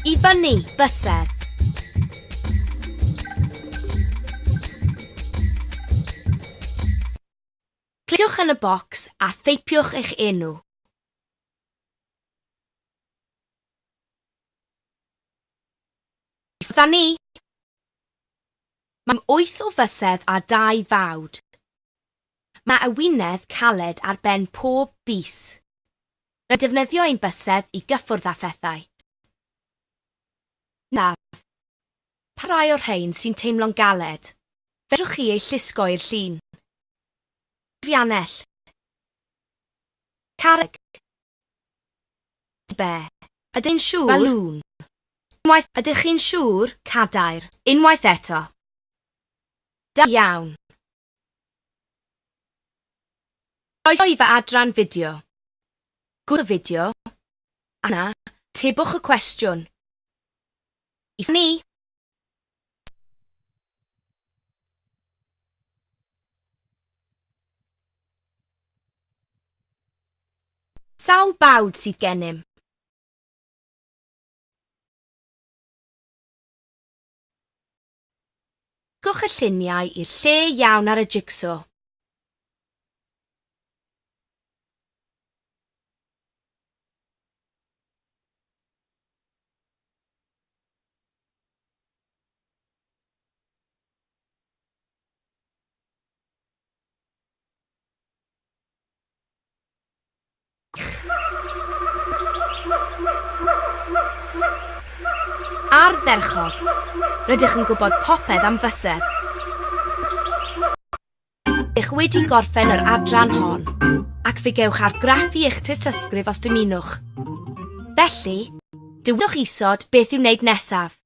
I fyny, bysedd. Cliciwch yn y bocs a theipiwch eich enw. I fyny. Mae 8 o fysedd a 2 fawd. Mae y wynedd caled ar ben pob bys. Rydyn defnyddio ein bysedd i gyffwrdd â phethau. Naf. Pa rai o'r rhain sy'n teimlo'n galed? Fedrwch chi ei llusgo i'r llun. Fiannell. Carreg. Be. Ydych siŵr? Balŵn. Unwaith ydych chi'n siŵr? Cadair. Unwaith eto. Da iawn. Croeso i fy adran fideo. Gwrdd y fideo. Yna, tebwch y cwestiwn. I fyny. Sawl bawd sydd gennym? Gwch y lluniau i'r lle iawn ar y jig-so. Ardderchog, rydych yn gwybod popeth am fysedd. Ydych wedi gorffen yr adran hon, ac fe gewch argraffu eich tystysgrif os dymunwch. Felly, dywedwch isod beth i'w wneud nesaf.